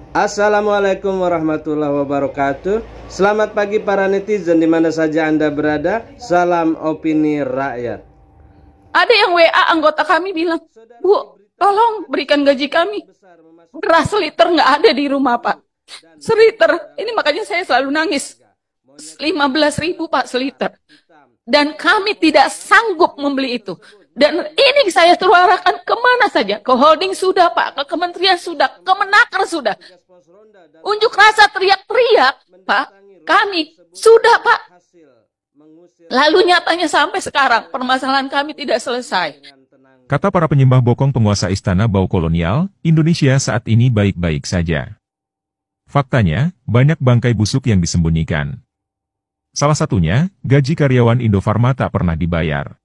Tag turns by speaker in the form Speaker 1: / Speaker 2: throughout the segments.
Speaker 1: Assalamualaikum warahmatullahi wabarakatuh. Selamat pagi para netizen di mana saja Anda berada. Salam opini rakyat.
Speaker 2: Ada yang WA anggota kami bilang, "Bu, tolong berikan gaji kami." Beras seliter nggak ada di rumah, Pak. Seliter, ini makanya saya selalu nangis. 15.000 Pak seliter. Dan kami tidak sanggup membeli itu. Dan ini saya suarakan kemana saja. Ke holding sudah, Pak. Ke kementerian sudah. Ke Menaker sudah. Unjuk rasa teriak-teriak, Pak. Kami sudah, Pak. Lalu nyatanya sampai sekarang permasalahan kami tidak selesai.
Speaker 3: Kata para penyembah bokong penguasa istana bau kolonial, Indonesia saat ini baik-baik saja. Faktanya, banyak bangkai busuk yang disembunyikan. Salah satunya, gaji karyawan Indofarma tak pernah dibayar.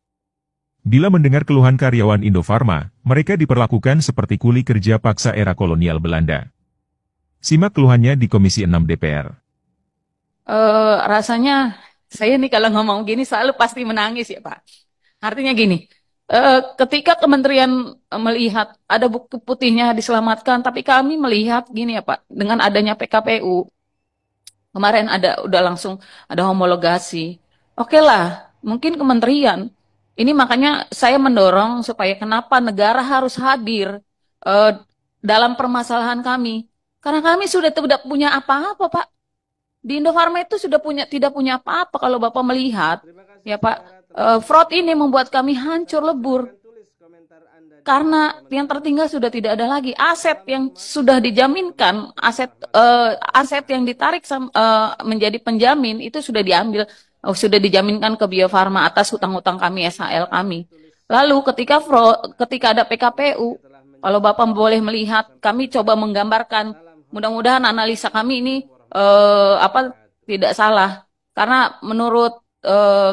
Speaker 3: Bila mendengar keluhan karyawan Indofarma, mereka diperlakukan seperti kuli kerja paksa era kolonial Belanda. Simak keluhannya di Komisi 6 DPR.
Speaker 2: Rasanya saya nih kalau ngomong gini selalu pasti menangis ya Pak. Artinya gini, ketika kementerian melihat ada buku putihnya diselamatkan, tapi kami melihat gini ya Pak, dengan adanya PKPU, kemarin udah langsung ada homologasi. Oke lah, mungkin kementerian, ini makanya saya mendorong supaya kenapa negara harus hadir dalam permasalahan kami. Karena kami sudah tidak punya apa-apa Pak. Di Indofarma itu sudah tidak punya apa-apa kalau Bapak melihat, ya Pak, fraud ini membuat kami hancur lebur. Karena yang tertinggal sudah tidak ada lagi aset yang sudah dijaminkan, aset yang ditarik menjadi penjamin itu sudah diambil, sudah dijaminkan ke Bio Farma atas hutang-hutang kami, SHL kami. Lalu ketika ada PKPU, kalau Bapak boleh melihat, kami coba menggambarkan, mudah-mudahan analisa kami ini tidak salah, karena menurut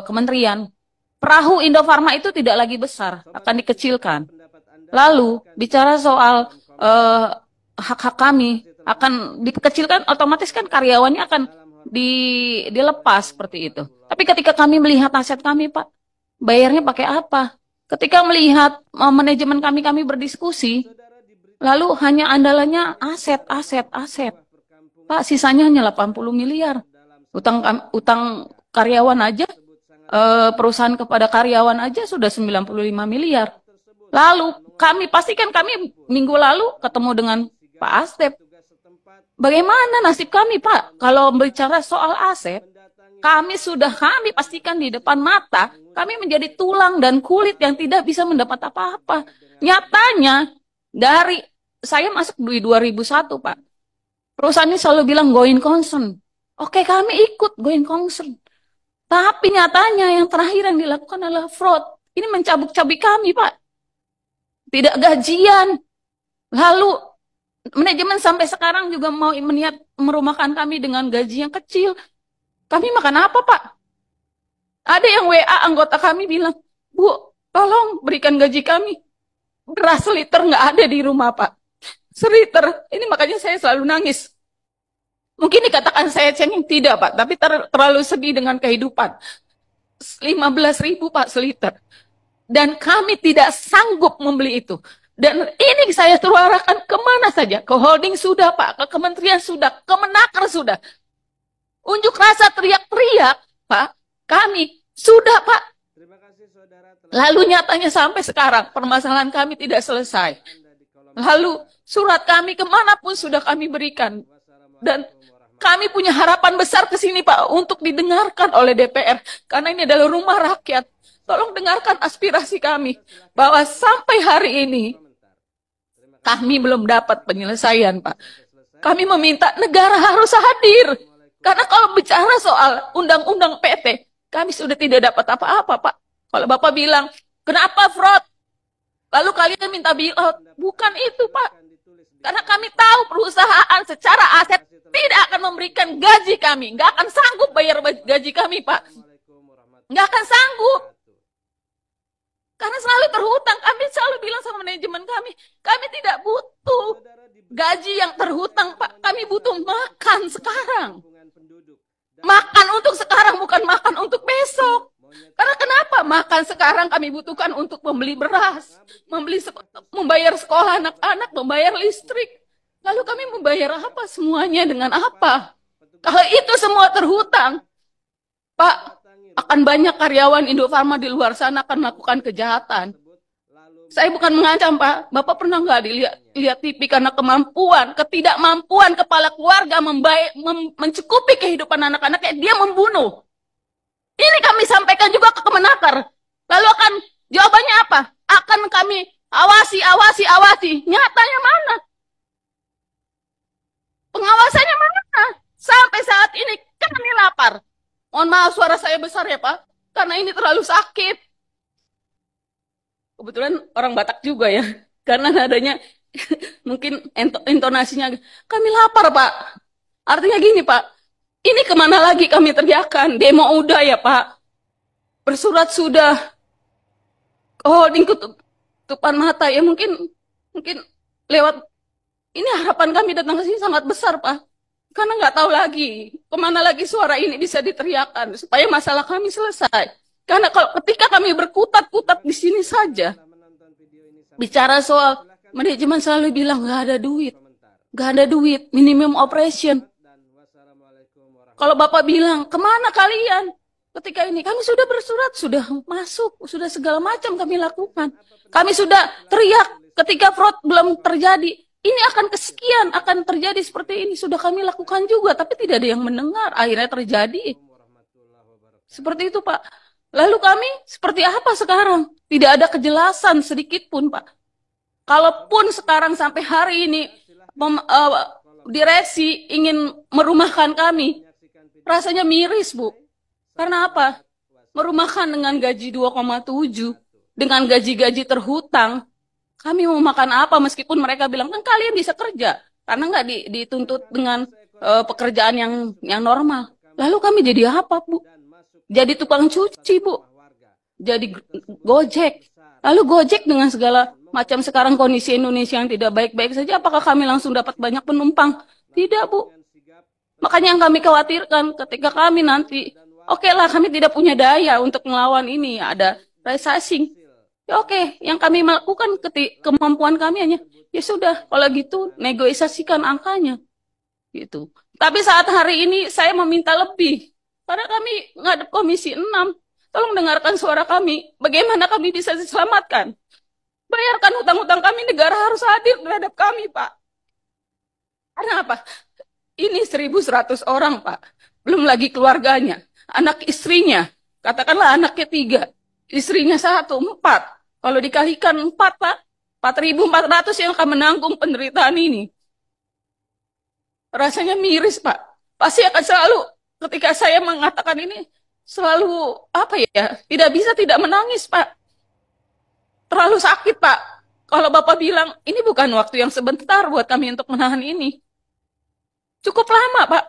Speaker 2: kementerian perahu Indofarma itu tidak lagi besar, akan dikecilkan. Lalu bicara soal hak-hak kami akan dikecilkan, otomatis kan karyawannya akan dilepas seperti itu. Tapi ketika kami melihat aset kami Pak, bayarnya pakai apa? Ketika melihat manajemen kami berdiskusi, lalu hanya andalannya aset. Pak, sisanya hanya 80 miliar. Utang karyawan aja, perusahaan kepada karyawan aja sudah 95 miliar. Lalu kami pastikan kami minggu lalu ketemu dengan Pak Asdep. Bagaimana nasib kami Pak? Kalau bicara soal aset, kami pastikan di depan mata, kami menjadi tulang dan kulit yang tidak bisa mendapat apa-apa. Nyatanya, saya masuk di 2001 Pak. Perusahaan ini selalu bilang going concern. Oke, kami ikut going concern. Tapi nyatanya yang terakhir yang dilakukan adalah fraud. Ini mencabik-cabik kami, Pak. Tidak gajian. Lalu manajemen sampai sekarang juga mau meniat merumahkan kami dengan gaji yang kecil. Kami makan apa, Pak? Ada yang WA anggota kami bilang, "Bu, tolong berikan gaji kami." Beras seliter nggak ada di rumah, Pak. Seliter, ini makanya saya selalu nangis. Mungkin dikatakan saya cengeng, tidak Pak, tapi terlalu sedih dengan kehidupan. 15.000 Pak seliter. Dan kami tidak sanggup membeli itu. Dan ini saya suarakan kemana saja. Ke holding sudah Pak, ke kementerian sudah, ke Menaker sudah. Unjuk rasa teriak-teriak Pak, kami sudah Pak. Lalu nyatanya sampai sekarang permasalahan kami tidak selesai. Lalu surat kami kemanapun sudah kami berikan. Dan kami punya harapan besar ke sini Pak untuk didengarkan oleh DPR. Karena ini adalah rumah rakyat. Tolong dengarkan aspirasi kami. Bahwa sampai hari ini kami belum dapat penyelesaian Pak. Kami meminta negara harus hadir. Karena kalau bicara soal undang-undang PT, kami sudah tidak dapat apa-apa Pak. Kalau Bapak bilang, kenapa fraud? Lalu kalian minta bailout. Bukan itu Pak. Karena kami tahu perusahaan secara aset tidak akan memberikan gaji kami. Nggak akan sanggup bayar gaji kami Pak. Nggak akan sanggup. Karena selalu terhutang. Kami selalu bilang sama manajemen kami tidak butuh gaji yang terhutang Pak. Kami butuh makan sekarang. Makan untuk sekarang, bukan makan untuk besok. Karena kenapa? Makan sekarang kami butuhkan untuk membeli beras, membayar sekolah anak-anak, membayar listrik. Lalu kami membayar apa semuanya dengan apa? Kalau itu semua terhutang, Pak, akan banyak karyawan Indofarma di luar sana akan melakukan kejahatan. Saya bukan mengancam, Pak. Bapak pernah nggak lihat TV karena ketidakmampuan kepala keluarga mencukupi kehidupan anak-anaknya, dia membunuh. Ini kami sampaikan juga ke Kemenaker. Lalu jawabannya apa? Akan kami awasi. Nyatanya mana? Pengawasannya mana? Sampai saat ini kami lapar. Mohon maaf suara saya besar ya, Pak. Karena ini terlalu sakit. Kebetulan orang Batak juga ya. Karena nadanya mungkin intonasinya, kami lapar, Pak. Artinya gini, Pak. Ini kemana lagi kami teriakan? Demo udah ya, Pak. Bersurat sudah. Holding tutupan mata ya, mungkin lewat ini harapan kami datang ke sini sangat besar, Pak. Karena nggak tahu lagi kemana lagi suara ini bisa diteriakan supaya masalah kami selesai. Karena ketika kami berkutat-kutat di sini saja, bicara soal manajemen selalu bilang nggak ada duit, minimum operation. Kalau Bapak bilang kemana kalian? Ketika ini kami sudah bersurat, sudah masuk, sudah segala macam kami lakukan. Kami sudah teriak ketika fraud belum terjadi. Ini akan kesekian, akan terjadi seperti ini. Sudah kami lakukan juga, tapi tidak ada yang mendengar. Akhirnya terjadi. Seperti itu, Pak. Lalu kami seperti apa sekarang? Tidak ada kejelasan sedikit pun, Pak. Kalaupun sekarang sampai hari ini direksi ingin merumahkan kami, rasanya miris, Bu. Karena apa? Merumahkan dengan gaji 2,7, dengan gaji-gaji terhutang, kami mau makan apa meskipun mereka bilang, kan kalian bisa kerja. Karena nggak dituntut dengan pekerjaan yang normal. Lalu kami jadi apa, Bu? Jadi tukang cuci, Bu. Jadi Gojek. Lalu Gojek dengan segala macam sekarang kondisi Indonesia yang tidak baik-baik saja, apakah kami langsung dapat banyak penumpang? Tidak, Bu. Makanya yang kami khawatirkan ketika kami nanti, oke lah kami tidak punya daya untuk melawan ini, ada resizing. Ya oke, yang kami melakukan kemampuan kami hanya, ya sudah, kalau gitu negosiasikan angkanya. Gitu. Tapi saat hari ini saya meminta lebih. Karena kami ngadep Komisi 6. Tolong dengarkan suara kami. Bagaimana kami bisa diselamatkan? Bayarkan hutang-hutang kami, negara harus hadir terhadap kami, Pak. Karena apa? Ini 1.100 orang, Pak. Belum lagi keluarganya. Anak istrinya. Katakanlah anaknya 3. Istrinya 1, 4. Kalau dikalikan 4, Pak, 4.400 yang akan menanggung penderitaan ini. Rasanya miris, Pak. Pasti akan selalu, ketika saya mengatakan ini, selalu, apa ya, tidak bisa tidak menangis, Pak. Terlalu sakit, Pak. Kalau Bapak bilang, ini bukan waktu yang sebentar buat kami untuk menahan ini. Cukup lama, Pak.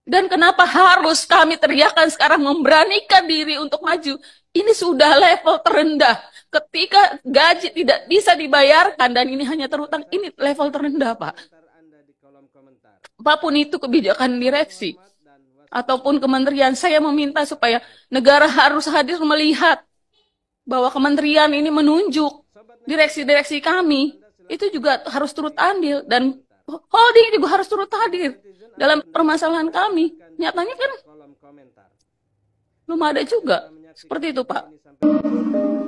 Speaker 2: Dan kenapa harus kami teriakan sekarang memberanikan diri untuk maju? Ini sudah level terendah. Ketika gaji tidak bisa dibayarkan dan ini hanya terhutang, ini level terendah, Pak. Apapun itu kebijakan direksi ataupun kementerian, saya meminta supaya negara harus hadir melihat bahwa kementerian ini menunjuk direksi-direksi kami. Itu juga harus turut andil dan holding juga harus turut hadir dalam permasalahan kami. Nyatanya kan belum ada juga. Seperti itu, Pak.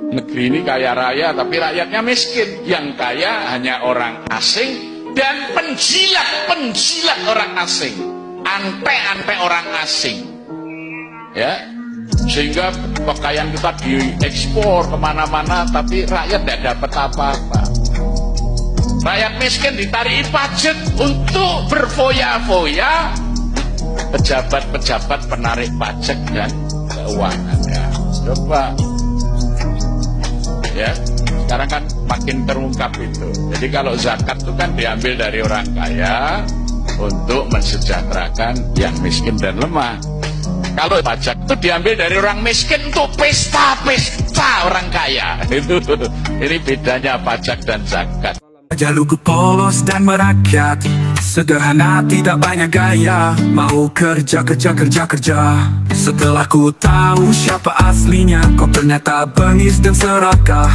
Speaker 4: Negeri ini kaya raya, tapi rakyatnya miskin. Yang kaya hanya orang asing dan penjilat orang asing. Antek orang asing. Ya, sehingga pakaian kita diekspor kemana-mana, tapi rakyat tidak dapat apa-apa. Rakyat miskin ditarik pajak untuk berfoya-foya pejabat-pejabat penarik pajak dan keuangan. Ya, coba ya, sekarang kan makin terungkap itu. Jadi kalau zakat itu kan diambil dari orang kaya untuk mensejahterakan yang miskin dan lemah. Kalau pajak itu diambil dari orang miskin untuk pesta orang kaya. Itu ini bedanya pajak dan zakat.
Speaker 5: Jalurku polos dan merakyat, sederhana tidak banyak gaya. Mau kerja. Setelah ku tahu siapa aslinya, kok ternyata bengis dan serakah.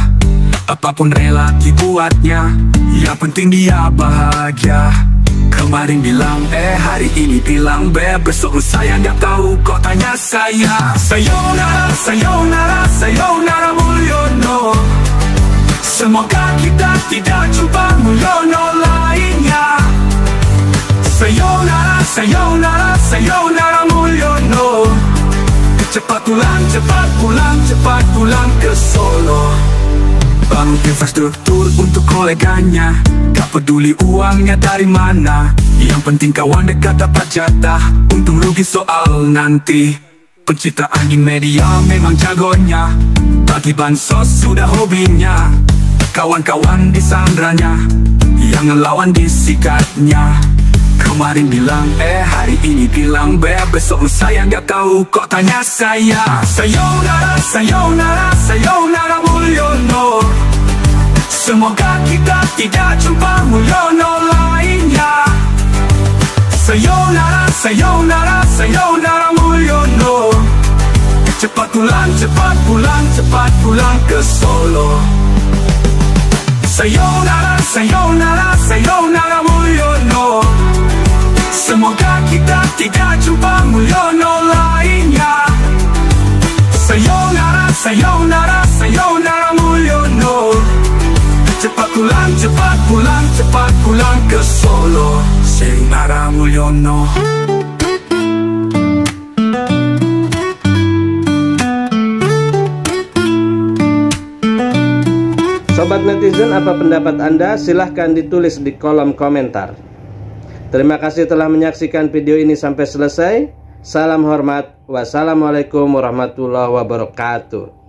Speaker 5: Apapun rela dibuatnya, yang penting dia bahagia. Kemarin bilang hari ini bilang B. Besok saya nggak tahu, kok tanya saya. Sayonara, sayonara, sayonara Mulyono. Semoga kita tidak jumpa Mulyono lainnya. Sayonara, sayonara, sayonara Mulyono. Cepat pulang ke Solo. Bangun infrastruktur untuk koleganya, gak peduli uangnya dari mana. Yang penting kawan dekat dapat jatah, untung rugi soal nanti. Penciptaan di media memang jagonya, bagi bansos sudah hobinya. Kawan-kawan disandranya, yang ngelawan disikatnya. Kemarin bilang hari ini bilang B. Besok saya nggak tahu, kok tanya saya. Sayonara, sayonara, sayonara Mulyono. Semoga kita tidak jumpa Mulyono lainnya. Sayonara, sayonara, sayonara Mulyono. Cepat pulang ke Solo. Sayonara, sayonara, sayonara Mulyono. Semoga kita tidak jumpa Mulyono lainnya. Sayonara, sayonara, sayonara Mulyono. Cepat pulang ke Solo. Sayonara Mulyono.
Speaker 1: Sobat netizen, apa pendapat Anda? Silahkan ditulis di kolom komentar. Terima kasih telah menyaksikan video ini sampai selesai. Salam hormat. Wassalamualaikum warahmatullahi wabarakatuh.